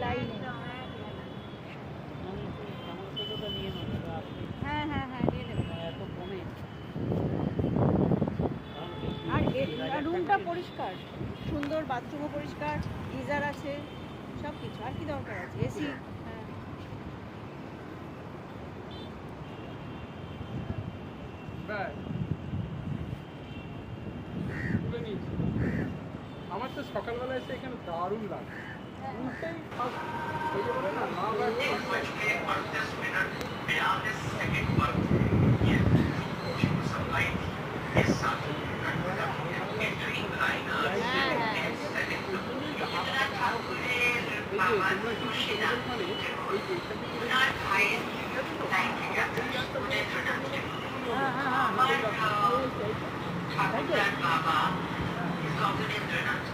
লাইনে। হ্যাঁ হ্যাঁ হ্যাঁ, নিয়ে নেবেন। আর রুমটা পরিষ্কার, সুন্দর, বাথরুমও পরিষ্কার, গিজার আছে, সব কিছু। আর কি দরকার আছে? এসি। হ্যাঁ, আমার তো সকালবেলা এসে এখানে দারুণ লাগে। উল্টেই ওই যে বলে না, মা ঠাকুরদার বাবা গগনেন্দ্রনাথ